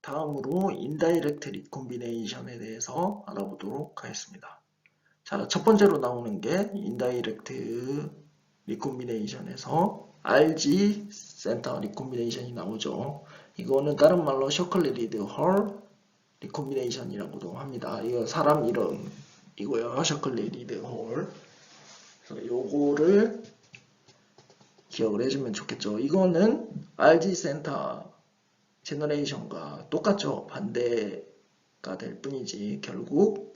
다음으로 인다이렉트 리콤비네이션에 대해서 알아보도록 하겠습니다. 자, 첫 번째로 나오는 게 인다이렉트 리콤비네이션에서 RG 센터 리콤비네이션이 나오죠. 이거는 다른 말로 셔클리 리드 헐 리콤비네이션이라고도 합니다. 이거 사람 이름이고요. 셔클리 리드 헐. 그래서 요거를 기억을 해주면 좋겠죠. 이거는 RG 센터 제너레이션과 똑같죠. 반대가 될 뿐이지 결국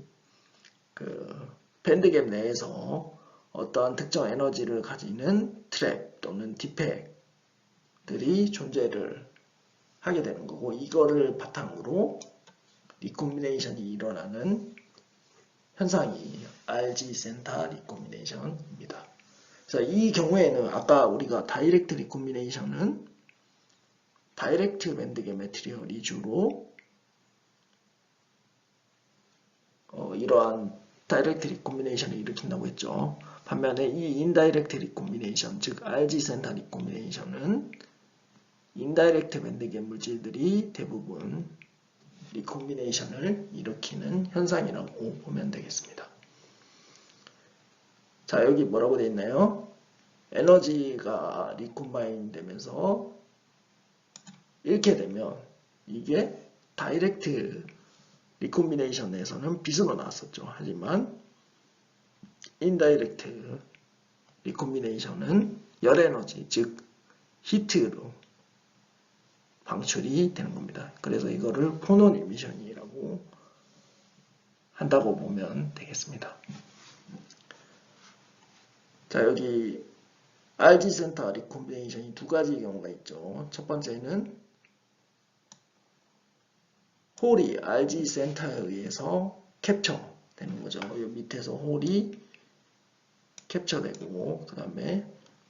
그 밴드갭 내에서 어떠한 특정 에너지를 가지는 트랩 또는 디펙들이 존재를 하게 되는 거고, 이거를 바탕으로 리콤비네이션이 일어나는 현상이 RG 센터 리콤비네이션입니다. 그래서 이 경우에는 아까 우리가 다이렉트 리콤비네이션은 다이렉트 밴드갭 매트리얼이 주로 이러한 다이렉트 리콤비네이션을 일으킨다고 했죠. 반면에 이 인다이렉트 리콤비네이션, 즉 RG 센터 리콤비네이션은 인다이렉트 밴드갭 물질들이 대부분 리콤비네이션을 일으키는 현상이라고 보면 되겠습니다. 자, 여기 뭐라고 되어 있나요? 에너지가 리콤바인 되면서 이렇게 되면 이게 다이렉트 리콤비네이션에서는 빛으로 나왔었죠. 하지만 인다이렉트 리콤비네이션은 열 에너지, 즉 히트로 방출이 되는 겁니다. 그래서 이거를 포논 이미션이라고 한다고 보면 되겠습니다. 자, 여기 RG 센터 리콤비네이션이 두 가지 경우가 있죠. 첫 번째는 홀이 RG 센터에 의해서 캡처되는 거죠. 이 밑에서 홀이 캡처되고, 그 다음에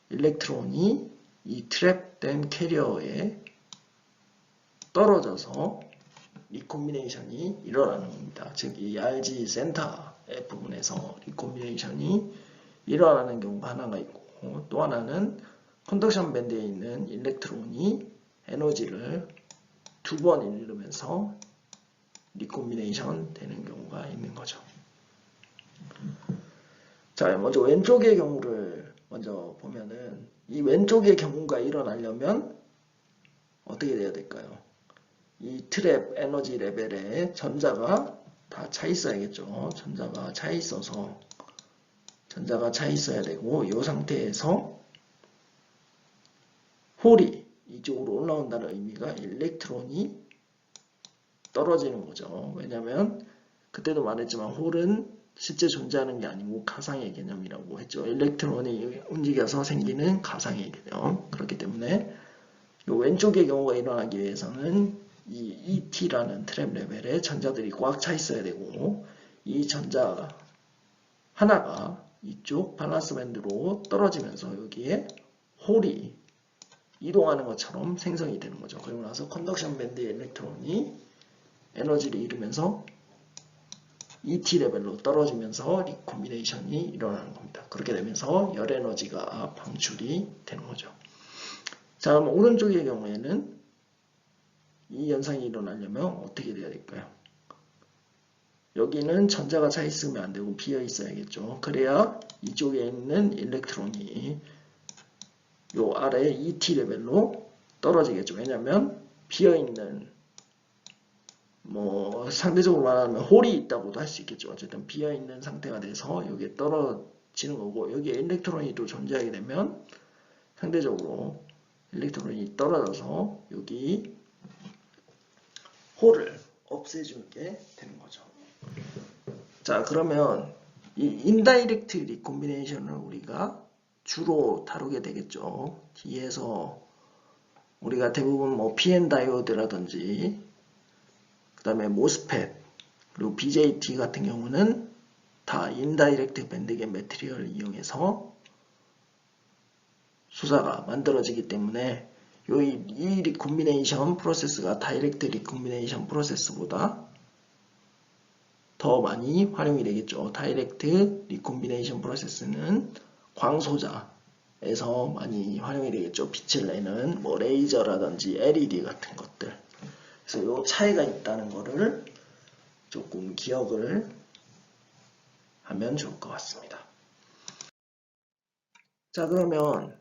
일렉트론이 이 트랩된 캐리어에 떨어져서 리콤비네이션이 일어나는 겁니다. 즉, 이 RG 센터의 부분에서 리콤비네이션이 일어나는 경우가 하나가 있고, 또 하나는 컨덕션 밴드에 있는 일렉트론이 에너지를 두 번 잃으면서 리콤비네이션 되는 경우가 있는 거죠. 자, 먼저 왼쪽의 경우를 먼저 보면은 이 왼쪽의 경우가 일어나려면 어떻게 돼야 될까요? 이 트랩 에너지 레벨에 전자가 다 차 있어야겠죠. 전자가 차 있어야 되고, 이 상태에서 홀이 이쪽으로 올라온다는 의미가 일렉트론이 떨어지는 거죠. 왜냐하면 그때도 말했지만 홀은 실제 존재하는 게 아니고 가상의 개념이라고 했죠. 일렉트론이 움직여서 생기는 가상의 개념. 그렇기 때문에 이 왼쪽의 경우가 일어나기 위해서는 이 ET라는 트랩 레벨에 전자들이 꽉 차 있어야 되고, 이 전자 하나가 이쪽 밸런스 밴드로 떨어지면서 여기에 홀이 이동하는 것처럼 생성이 되는 거죠. 그리고 나서 컨덕션 밴드의 일렉트론이 에너지를 잃으면서 ET 레벨로 떨어지면서 리콤비네이션이 일어나는 겁니다. 그렇게 되면서 열 에너지가 방출이 되는 거죠. 자, 그럼 오른쪽의 경우에는 이 현상이 일어나려면 어떻게 돼야 될까요? 여기는 전자가 차 있으면 안 되고 비어 있어야겠죠. 그래야 이쪽에 있는 일렉트론이 요 아래 ET 레벨로 떨어지겠죠. 왜냐하면 비어 있는 상대적으로 말하면 홀이 있다고도 할 수 있겠죠. 어쨌든 비어있는 상태가 돼서 여기에 떨어지는 거고, 여기에 일렉트론이 또 존재하게 되면 상대적으로 일렉트론이 떨어져서 여기 홀을 없애주는 게 되는 거죠. 자, 그러면 이 인다이렉트 리콤비네이션을 우리가 주로 다루게 되겠죠. 뒤에서 우리가 대부분 PN 다이오드라든지 그 다음에 모스펫 그리고 BJT 같은 경우는 다 인다이렉트 밴드갭 매트리얼을 이용해서 수사가 만들어지기 때문에 이 리콤비네이션 프로세스가 다이렉트 리콤비네이션 프로세스보다 더 많이 활용이 되겠죠. 다이렉트 리콤비네이션 프로세스는 광소자에서 많이 활용이 되겠죠. 빛을 내는 레이저라든지 LED 같은 것들. 그래서 이 차이가 있다는 거를 조금 기억을 하면 좋을 것 같습니다. 자, 그러면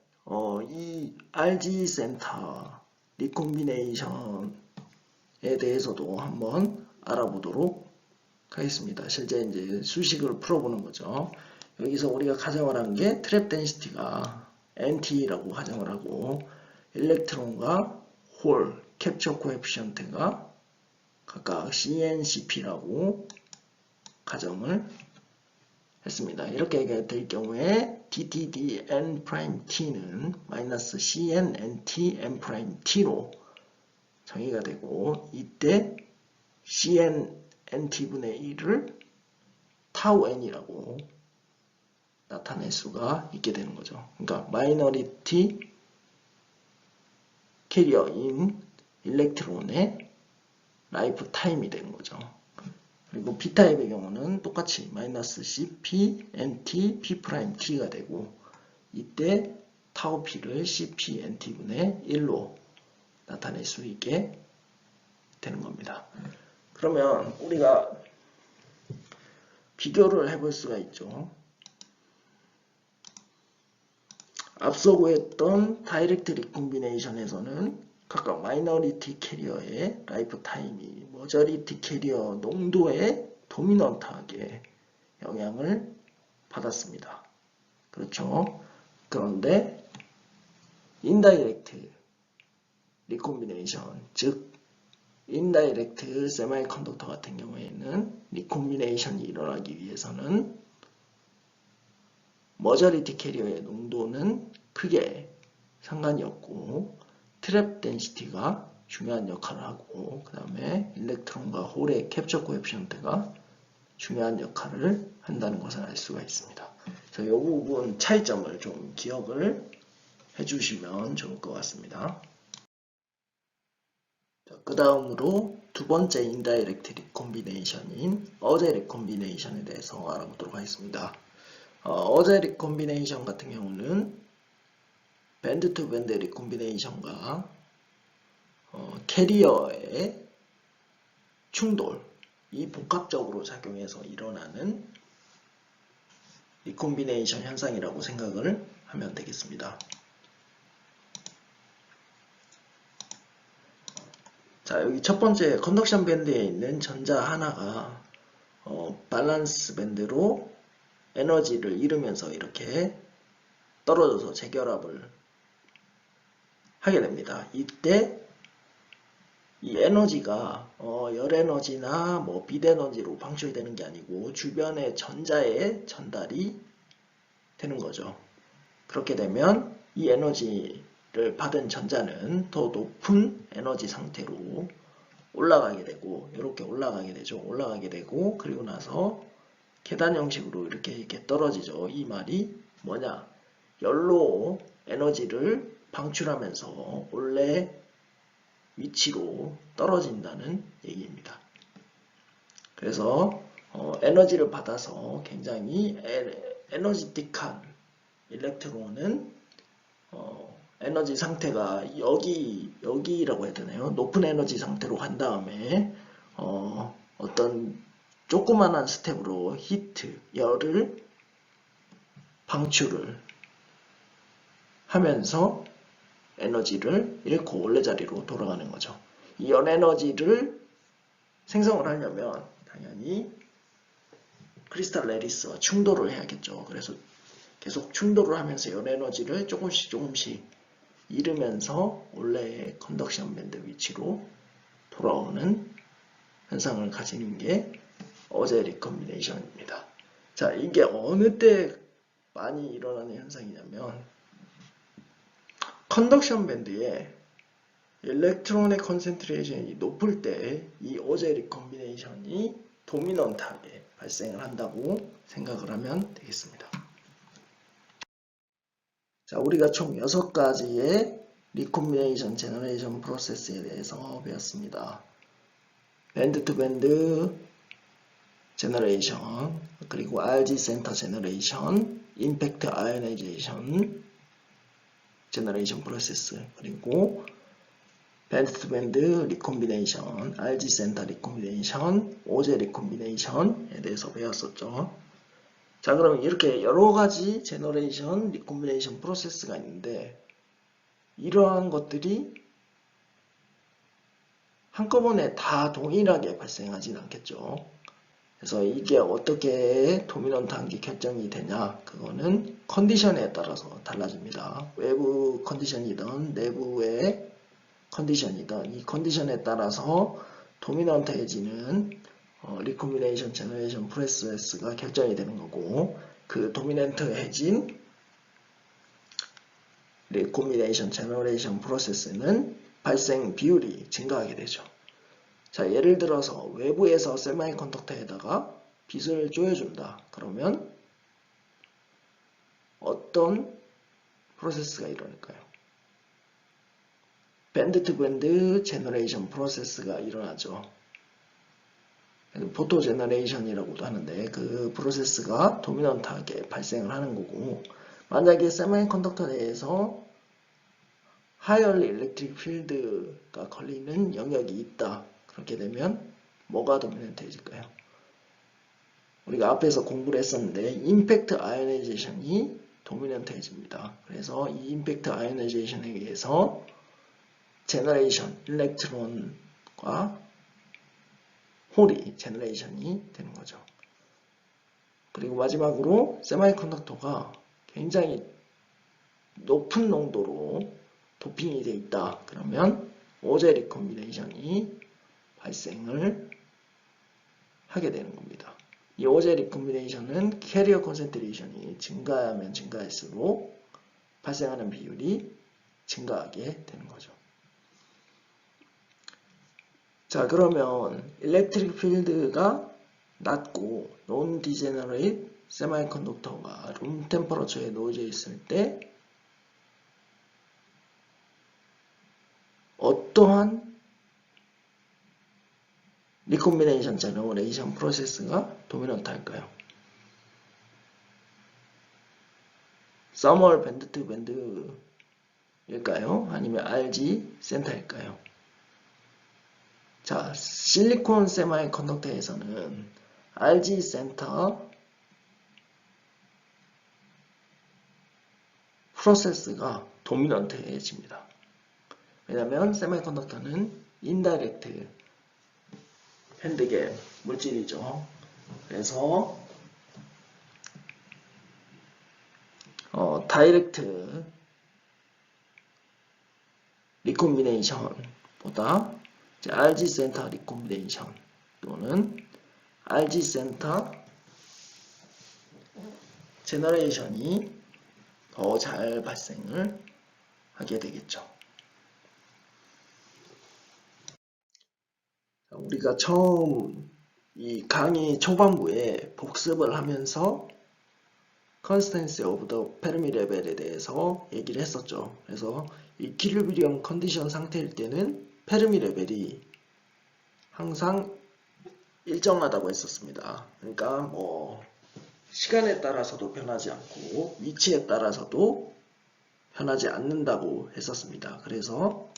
이 RG 센터 리콤비네이션에 대해서도 한번 알아보도록 하겠습니다. 실제 이제 수식을 풀어보는 거죠. 여기서 우리가 가정을 한 게 트랩 덴시티가 NT라고 가정을 하고 일렉트론과 홀 캡처 코에피션트가 각각 CNCP라고 가정을 했습니다. 이렇게 될 경우에 DTD N'T는 마이너스 CN NT N'T로 정의가 되고 이때 CN NT분의 1을 타우 N이라고 나타낼 수가 있게 되는 거죠. 그러니까 마이너리티 캐리어인 일렉트론의 라이프 타임이 되는 거죠. 그리고 B타입의 경우는 똑같이 마이너스 CP, NT, P'T가 되고 이때 타우 P를 CP, NT분의 1로 나타낼 수 있게 되는 겁니다. 그러면 우리가 비교를 해볼 수가 있죠. 앞서 구했던 다이렉트 리콤비네이션에서는 각각 마이너리티 캐리어의 라이프 타임이 머저리티 캐리어 농도에 도미넌트하게 영향을 받았습니다. 그렇죠? 그런데 인다이렉트 리콤비네이션, 즉 인다이렉트 세마이컨덕터 같은 경우에는 리콤비네이션이 일어나기 위해서는 머저리티 캐리어의 농도는 크게 상관이 없고 트랩 덴시티가 중요한 역할을 하고 그 다음에 일렉트론과 홀의 캡처 코에피션트가 중요한 역할을 한다는 것을 알 수가 있습니다. 그래서 이 부분 차이점을 좀 기억을 해주시면 좋을 것 같습니다. 그 다음으로 두 번째 인다이렉트 리콤비네이션인 어제 리콤비네이션에 대해서 알아보도록 하겠습니다. 어제 리콤비네이션 같은 경우는 밴드 투 밴드 리콤비네이션과 캐리어의 충돌이 복합적으로 작용해서 일어나는 리콤비네이션 현상이라고 생각을 하면 되겠습니다. 자, 여기 첫 번째 컨덕션 밴드에 있는 전자 하나가 밸런스 밴드로 에너지를 잃으면서 이렇게 떨어져서 재결합을 하게 됩니다. 이때 이 에너지가 열 에너지나 뭐 빛 에너지로 방출되는 게 아니고 주변의 전자에 전달이 되는 거죠. 그렇게 되면 이 에너지를 받은 전자는 더 높은 에너지 상태로 올라가게 되고 이렇게 올라가게 되죠. 올라가게 되고 그리고 나서 계단 형식으로 이렇게 떨어지죠. 이 말이 뭐냐? 열로 에너지를 방출하면서 원래 위치로 떨어진다는 얘기입니다. 그래서 에너지를 받아서 굉장히 에너지틱한 일렉트론은 에너지 상태가 여기라고 해야 되나요? 높은 에너지 상태로 간 다음에 어떤 조그만한 스텝으로 히트, 열을 방출을 하면서 에너지를 잃고 원래 자리로 돌아가는 거죠. 이 연 에너지를 생성을 하려면 당연히 크리스탈 레디스와 충돌을 해야겠죠. 그래서 계속 충돌을 하면서 연 에너지를 조금씩 잃으면서 원래의 컨덕션 밴드 위치로 돌아오는 현상을 가지는 게 어제 리콤비네이션입니다. 자, 이게 어느 때 많이 일어나는 현상이냐면 컨덕션 밴드에 일렉트론의 컨센트레이션이 높을 때 이 어제 리콤비네이션이 도미넌트하게 발생을 한다고 생각을 하면 되겠습니다. 자, 우리가 총 6가지의 리콤비네이션 제너레이션 프로세스에 대해서 배웠습니다. 밴드 투 밴드 제너레이션, 그리고 RG 센터 제너레이션, 임팩트 아이오나이제이션 제너레이션 프로세스, 그리고 밴드 투 밴드 리콤비네이션, RG 센터 리콤비네이션, 오제 리콤비네이션에 대해서 배웠었죠. 자, 그럼 이렇게 여러 가지 제너레이션 리콤비네이션 프로세스가 있는데 이러한 것들이 한꺼번에 다 동일하게 발생하진 않겠죠. 그래서 이게 어떻게 도미넌트한 게 결정이 되냐, 그거는 컨디션에 따라서 달라집니다. 외부 컨디션이든 내부의 컨디션이든 이 컨디션에 따라서 도미넌트해지는 리콤비네이션 제너레이션 프로세스가 결정이 되는 거고, 그 도미넌트해진 리콤비네이션 제너레이션 프로세스는 발생 비율이 증가하게 되죠. 자, 예를 들어서 외부에서 세미컨덕터에다가 빛을 조여준다. 그러면 어떤 프로세스가 일어날까요? 밴드 투 밴드 제너레이션 프로세스가 일어나죠. 포토 제너레이션이라고도 하는데 그 프로세스가 도미넌트하게 발생을 하는 거고, 만약에 세미컨덕터 내에서 하이얼리 일렉트릭 필드가 걸리는 영역이 있다. 그렇게 되면 뭐가 도미넌트해질까요? 우리가 앞에서 공부를 했었는데 임팩트 아이오나이제이션이 도미넌트해집니다. 그래서 이 임팩트 아이오나이제이션에 의해서 제너레이션, 일렉트론과 홀이 제너레이션이 되는 거죠. 그리고 마지막으로 세미컨덕터가 굉장히 높은 농도로 도핑이 되어 있다. 그러면 오제 리콤비네이션이 발생을 하게 되는 겁니다. 이 오제 리콤비네이션은 캐리어 콘센트레이션이 증가하면 증가할수록 발생하는 비율이 증가하게 되는 거죠. 자, 그러면 일렉트릭 필드가 낮고 논 디제너레이트 세미컨덕터가 룸 템퍼러처에 놓여져 있을 때 어떠한 리콤비네이션 제너레이션 프로세스가 도미넌트 할까요? 서멀 밴드 투 밴드일까요? 아니면 RG 센터일까요? 자, 실리콘 세미컨덕터에서는 RG 센터 프로세스가 도미넌트해집니다. 왜냐하면 세미컨덕터는 인다이렉트 핸드갭 물질이죠. 그래서 다이렉트 리콤비네이션보다 RG 센터 리콤비네이션 또는 RG 센터 제너레이션이 더 잘 발생을 하게 되겠죠. 우리가 처음 이 강의 초반부에 복습을 하면서 컨스턴시 오브 더 페르미 레벨에 대해서 얘기를 했었죠. 그래서 이퀴리브리엄 컨디션 상태일 때는 페르미 레벨이 항상 일정하다고 했었습니다. 그러니까 뭐 시간에 따라서도 변하지 않고 위치에 따라서도 변하지 않는다고 했었습니다. 그래서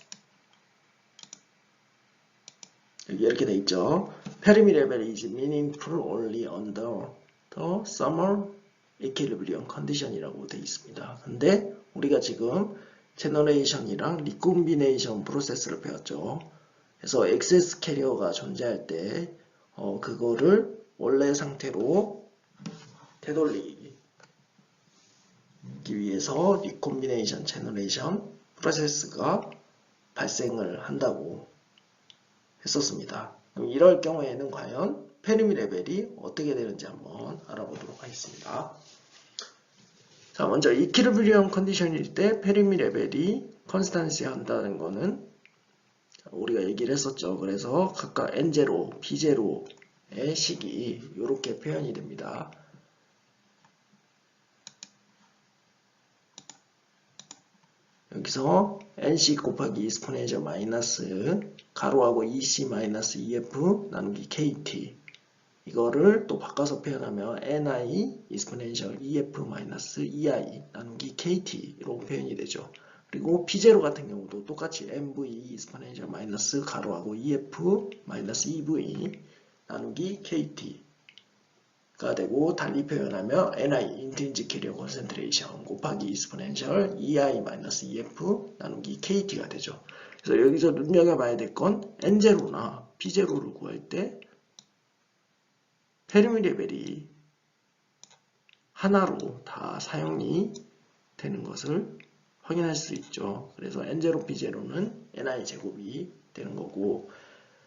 여기 이렇게 돼 있죠. 페르미 레벨 is meaningful only under the summer equilibrium condition이라고 돼 있습니다. 근데 우리가 지금 제너레이션이랑 리콤비네이션 프로세스를 배웠죠. 그래서 엑세스 캐리어가 존재할 때 그거를 원래 상태로 되돌리기 위해서 리콤비네이션 제너레이션 프로세스가 발생을 한다고 했었습니다. 그럼 이럴 경우에는 과연 페르미 레벨이 어떻게 되는지 한번 알아보도록 하겠습니다. 자, 먼저 이퀴리브리엄 컨디션일 때 페르미 레벨이 컨스탄시 한다는 거는 우리가 얘기를 했었죠. 그래서 각각 N0, B0의 식이 이렇게 표현이 됩니다. 여기서 NC 곱하기 이스포네셜 마이너스 가로하고 EC 마이너스 EF 나누기 KT, 이거를 또 바꿔서 표현하면 NI 이스포네셜 EF 마이너스 EI 나누기 KT로 표현이 되죠. 그리고 P0 같은 경우도 똑같이 MV exponential 마이너스 가로하고 EF 마이너스 EV 나누기 KT가 되고 달리 표현하면 NI intrinsic carrier concentration 곱하기 exponential EI 마이너스 EF 나누기 KT가 되죠. 그래서 여기서 눈여겨봐야 될 건 N0나 P0를 구할 때 페르미 레벨이 하나로 다 사용이 되는 것을 확인할 수 있죠. 그래서 N0, P0는 NI 제곱이 되는 거고,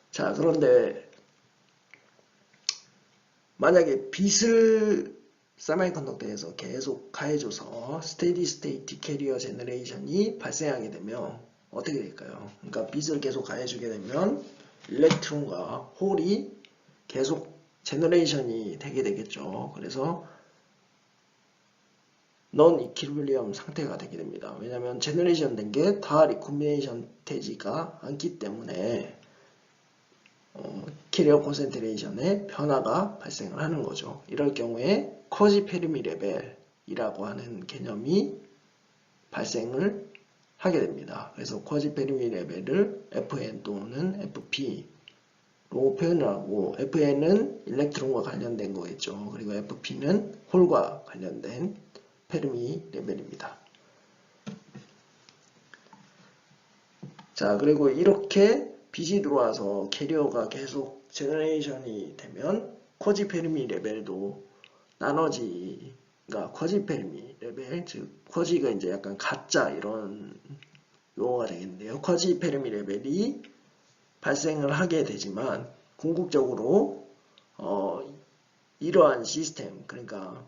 자, 그런데 만약에 빛을 세미컨덕터에서 계속 가해줘서 스테디 스테이트 캐리어 제너레이션이 발생하게 되면 어떻게 될까요? 그러니까 빛을 계속 가해주게 되면 일렉트론과 홀이 계속 제너레이션이 되게 되겠죠. 그래서 non equilibrium 상태가 되게 됩니다. 왜냐하면 제너레이션 된 게 다 리콤비네이션 되지가 않기 때문에 캐리어 콘센트레이션의 변화가 발생을 하는 거죠. 이럴 경우에 쿼지 페르미 레벨이라고 하는 개념이 발생을 하게 됩니다. 그래서 쿼지 페르미 레벨을 FN 또는 FP로 표현을 하고, FN은 일렉트론과 관련된 거겠죠. 그리고 FP는 홀과 관련된 페르미 레벨입니다. 자, 그리고 이렇게 빛이 들어와서 캐리어가 계속 제너레이션이 되면 쿼지 페르미 레벨도 나눠지가 쿼지 페르미 레벨, 즉 쿼지가 이제 약간 가짜 이런 용어가 되겠는데요. 쿼지 페르미 레벨이 발생을 하게 되지만 궁극적으로 이러한 시스템, 그러니까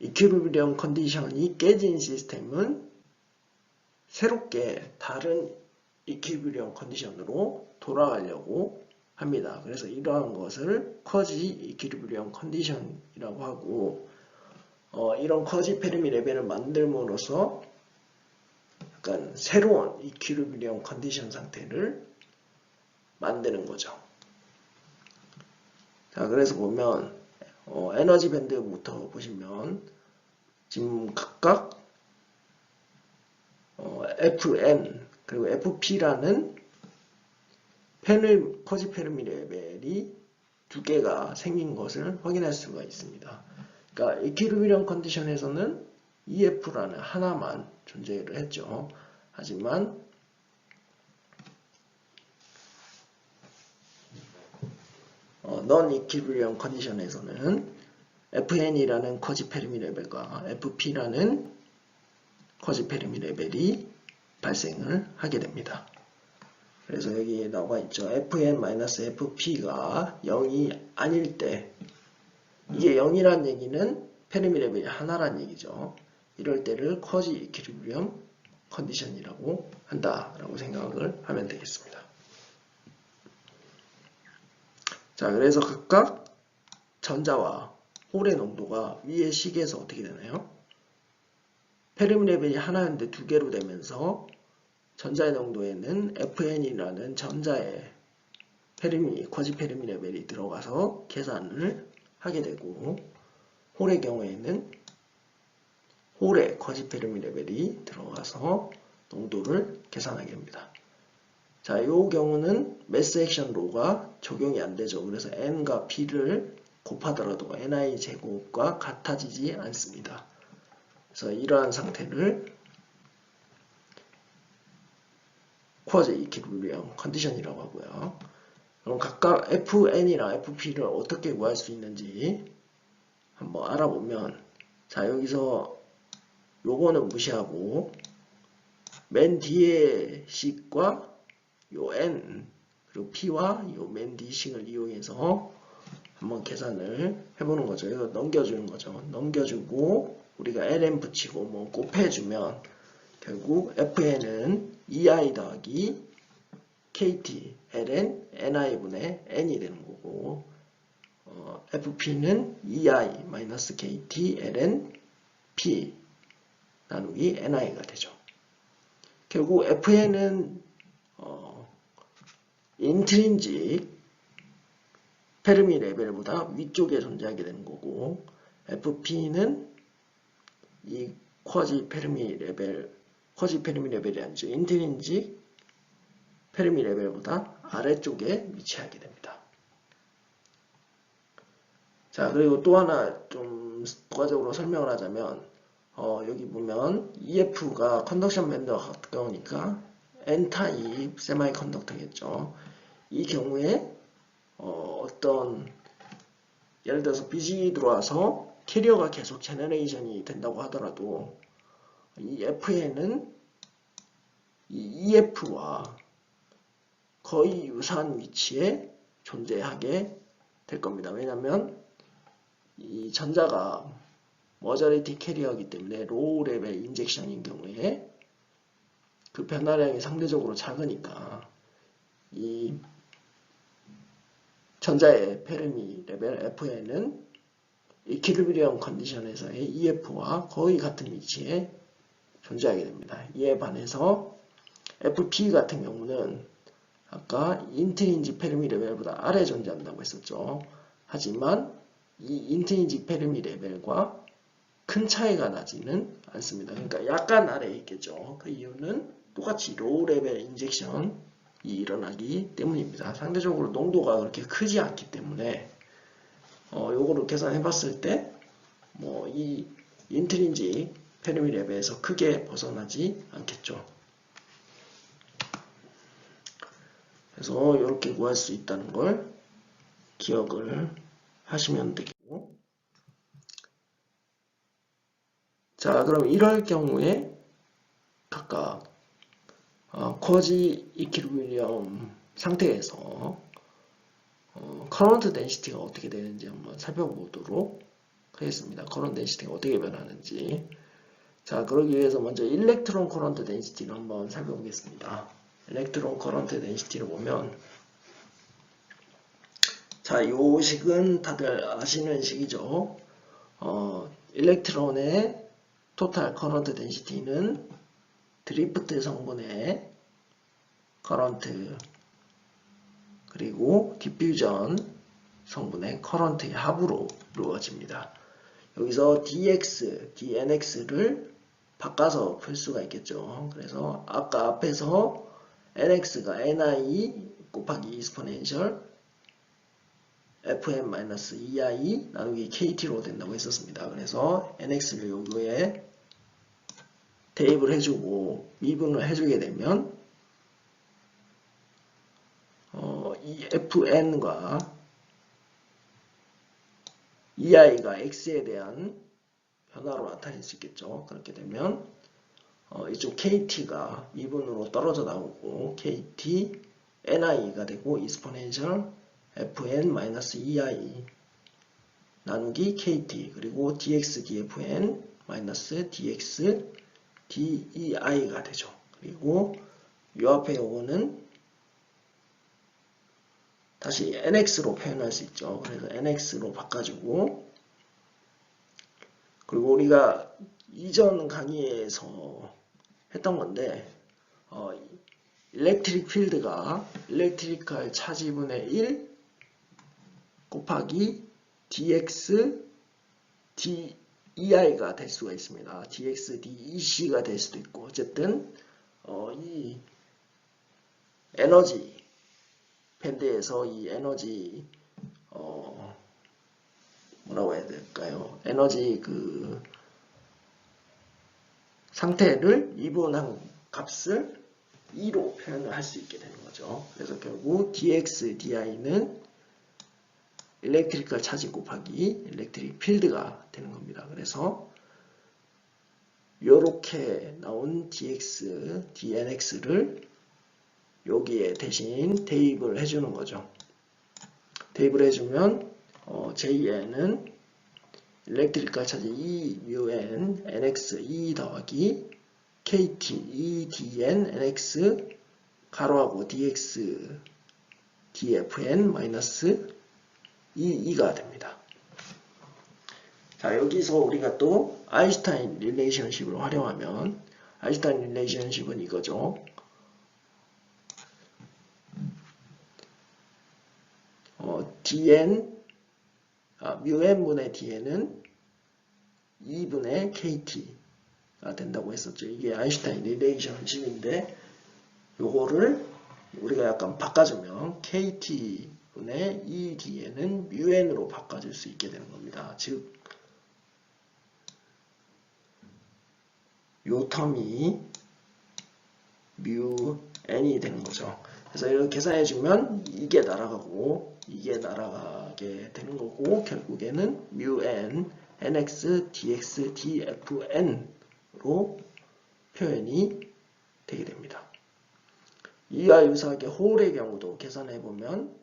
이퀴리브리엄 컨디션이 깨진 시스템은 새롭게 다른 이퀴리브리엄 컨디션으로 돌아가려고 합니다. 그래서 이러한 것을 쿼지 이퀴리브리엄 컨디션이라고 하고, 이런 쿼지 페르미 레벨을 만들므로써 약간 새로운 이퀴리브리엄 컨디션 상태를 만드는 거죠. 자, 그래서 보면 에너지 밴드부터 보시면 지금 각각 FN 그리고 FP라는 쿼지 페르미 레벨이 두 개가 생긴 것을 확인할 수가 있습니다. 그러니까 이퀴리브리엄 컨디션에서는 EF라는 하나만 존재를 했죠. 하지만 non equilibrium 컨디션에서는 FN이라는 쿼지 페르미 레벨과 FP라는 쿼지 페르미 레벨이 발생을 하게 됩니다. 그래서 여기 나와 있죠. FN-FP가 0이 아닐 때, 이게 0이란 얘기는 페르미 레벨이 하나란 얘기죠. 이럴 때를 쿼지 이퀴리브리엄 컨디션이라고 한다라고 생각을 하면 되겠습니다. 자, 그래서 각각 전자와 홀의 농도가 위의 식에서 어떻게 되나요? 페르미 레벨이 하나인데 두 개로 되면서 전자의 농도에는 FN이라는 전자의 쿼지 페르미 레벨이 들어가서 계산을 하게 되고, 홀의 경우에는 홀의 쿼지 페르미 레벨이 들어가서 농도를 계산하게 됩니다. 자, 이 경우는 매스 액션 로가 적용이 안 되죠. 그래서 N과 P를 곱하더라도 NI 제곱과 같아지지 않습니다. 그래서 이러한 상태를 쿼지 이퀴리브리엄 컨디션이라고 하고요. 그럼 각각 FN이랑 FP를 어떻게 구할 수 있는지 한번 알아보면, 자, 여기서 요거는 무시하고 맨 뒤에 식과 요 N 그리고 P와 요 맨 뒤 식을 이용해서 한번 계산을 해보는 거죠. 이거 넘겨주는 거죠. 넘겨주고 우리가 ln 붙이고 뭐 곱해주면 결국 FN은 EI 더하기 KT ln NI분의 N이 되는 거고, FP는 EI 마이너스 KT ln P 나누기 NI가 되죠. 결국 FN은 인트린직 페르미 레벨보다 위쪽에 존재하게 되는 거고, FP는 이 쿼지 페르미 레벨 쿼지 페르미 레벨이 아니죠. 인트린직 페르미 레벨보다 아래쪽에 위치하게 됩니다. 자, 그리고 또 하나 좀 부가적으로 설명을 하자면 여기 보면 EF가 컨덕션 밴드와 가까우니까 N타입 세마이 컨덕터겠죠. 이 경우에 어떤 예를 들어서 BG 들어와서 캐리어가 계속 제너레이션이 된다고 하더라도 이 FN은 이 EF와 거의 유사한 위치에 존재하게 될 겁니다. 왜냐하면 이 전자가 머저리티 캐리어이기 때문에 로우 레벨 인젝션인 경우에 그 변화량이 상대적으로 작으니까 이 전자의 페르미 레벨 FN은 이퀴리브리엄 컨디션에서의 EF와 거의 같은 위치에 존재하게 됩니다. 이에 반해서 FP 같은 경우는 아까 인트린직 페르미 레벨보다 아래 존재한다고 했었죠. 하지만 이 인트린직 페르미 레벨과 큰 차이가 나지는 않습니다. 그러니까 약간 아래에 있겠죠. 그 이유는 똑같이 로우 레벨 인젝션이 일어나기 때문입니다. 상대적으로 농도가 그렇게 크지 않기 때문에 요거를 계산해 봤을 때 뭐 이 인트린직 페르미 레벨에서 크게 벗어나지 않겠죠. 그래서 이렇게 구할 수 있다는 걸 기억을 하시면 되겠고, 자, 그럼 이럴 경우에 각각 쿼지 이퀴리브리엄 상태에서 커런트 덴시티가 어떻게 되는지 한번 살펴보도록 하겠습니다. 커런트 덴시티가 어떻게 변하는지. 자, 그러기 위해서 먼저 일렉트론 커런트 덴시티를 한번 살펴보겠습니다. 일렉트론 커런트 덴시티를 보면, 자, 요 식은 다들 아시는 식이죠. 일렉트론의 토탈 커런트 덴시티는 드리프트 성분의 커런트 그리고 디퓨전 성분의 커런트의 합으로 이루어집니다. 여기서 dx, dnx를 바꿔서 풀 수가 있겠죠. 그래서 아까 앞에서 nx가 ni 곱하기 익스포넨셜 fn-ei 나누기 kt로 된다고 했었습니다. 그래서 nx를 여기에 대입을 해주고 미분을 해주게 되면 이 fn과 ei가 x에 대한 변화로 나타낼 수 있겠죠. 그렇게 되면 이쪽 kt가 미분으로 떨어져 나오고 kt ni가 되고 익스포넨셜 fn-ei 나누기 kt 그리고 dx dfn dx dei가 되죠. 그리고 이 앞에 요거는 다시 nx로 표현할 수 있죠. 그래서 nx로 바꿔주고, 그리고 우리가 이전 강의에서 했던 건데 일렉트릭 필드가 일렉트리컬 차지분의 1 곱하기 dx dei가 될 수가 있습니다. dx dec가 될 수도 있고, 어쨌든 이 에너지 밴드에서 이 에너지 뭐라고 해야 될까요? 에너지 그 상태를 미분한 값을 2로 표현을 할 수 있게 되는 거죠. 그래서 결국 dx di는 일렉트리컬 차지 곱하기 일렉트릭 필드가 되는 겁니다. 그래서 이렇게 나온 dx dnx를 여기에 대신 대입을 해주는 거죠. 대입을 해주면 JN은 일렉트리컬 차지 E μN NX E 더하기 KT E DN NX 가로하고 DX DFN 마이너스 EE가 됩니다. 자, 여기서 우리가 또 아인슈타인 릴레이션십을 활용하면, 아인슈타인 릴레이션십은 이거죠. dn μn분의 dn은 2분의 kt 된다고 했었죠. 이게 아인슈타인 릴레이션십인데 요거를 우리가 약간 바꿔주면 KT분의 EDN은 μn으로 바꿔줄 수 있게 되는 겁니다. 즉, 요 텀이 μn이 되는 거죠. 그래서 이렇게 계산해주면 이게 날아가고 이게 날아가게 되는 거고 결국에는 μn nx dx dfn으로 표현이 되게 됩니다. 이와 유사하게 홀의 경우도 계산해보면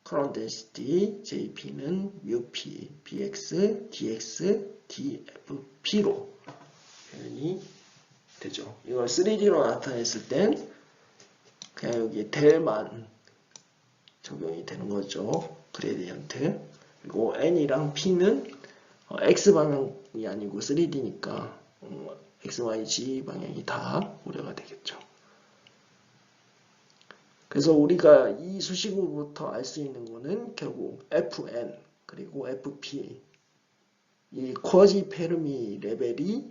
current density JP는 μp bx dx dfp로 표현이 되죠. 이걸 3D로 나타냈을 땐 그냥 여기에 델만 적용이 되는 거죠. 그레디언트. 그리고 n이랑 p는 x 방향이 아니고 3D니까 x, y, z 방향이 다 고려가 되겠죠. 그래서 우리가 이 수식으로부터 알 수 있는 거는 결국 fn 그리고 fp 이 쿼지 페르미 레벨이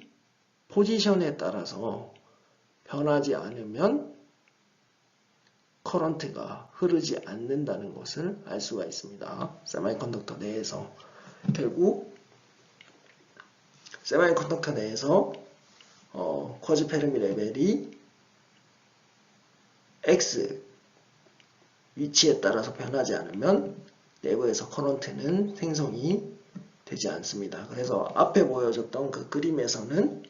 포지션에 따라서 변하지 않으면 커런트가 흐르지 않는다는 것을 알 수가 있습니다. 세미컨덕터 내에서 결국 세미컨덕터 내에서 쿼지 페르미 레벨이 x 위치에 따라서 변하지 않으면 내부에서 커런트는 생성이 되지 않습니다. 그래서 앞에 보여줬던 그 그림에서는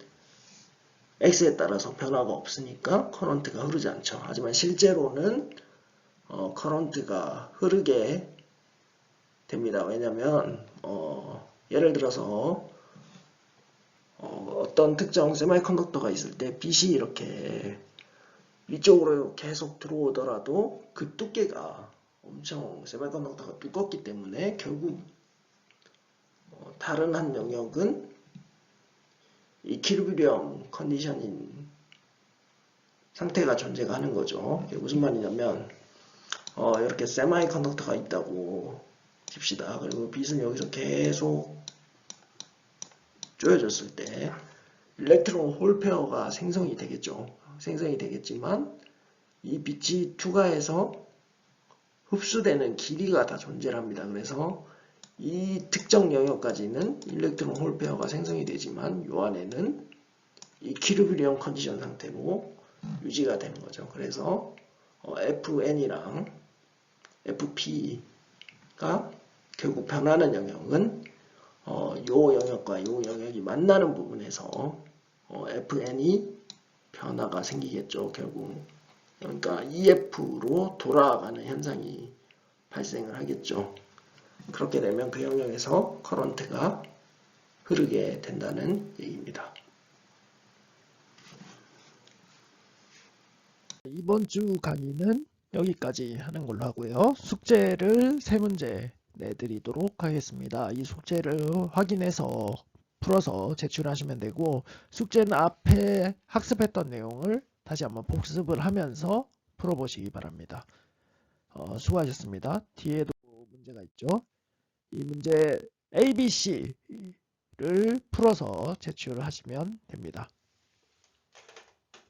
x에 따라서 변화가 없으니까 커런트가 흐르지 않죠. 하지만 실제로는 커런트가 흐르게 됩니다. 왜냐하면 예를 들어서 어떤 특정 세미컨덕터가 있을 때 빛이 이렇게 위쪽으로 계속 들어오더라도 그 두께가 엄청 세미컨덕터가 두껍기 때문에 결국 다른 한 영역은 이퀴리브리엄 컨디션인 상태가 존재하는 거죠. 이게 무슨 말이냐면 이렇게 세미컨덕터가 있다고 칩시다. 그리고 빛은 여기서 계속 쪼여졌을 때 일렉트론 홀 페어가 생성이 되겠죠. 생성이 되겠지만 이 빛이 투과해서 흡수되는 길이가 다 존재를 합니다. 그래서 이 특정 영역까지는 일렉트론 홀 페어가 생성이 되지만 요 안에는 이퀴리브리엄 컨디션 상태로 유지가 되는 거죠. 그래서 FN이랑 FP가 결국 변하는 영역은 요 영역과 요 영역이 만나는 부분에서 FN이 변화가 생기겠죠. 결국 그러니까 EF로 돌아가는 현상이 발생을 하겠죠. 그렇게 되면 그 영역에서 커런트가 흐르게 된다는 얘기입니다. 이번 주 강의는 여기까지 하는 걸로 하고요. 숙제를 3문제 내드리도록 하겠습니다. 이 숙제를 확인해서 풀어서 제출하시면 되고 숙제는 앞에 학습했던 내용을 다시 한번 복습을 하면서 풀어보시기 바랍니다. 수고하셨습니다. 뒤에도 문제가 있죠. 이 문제 A, B, C를 풀어서 제출하시면 됩니다.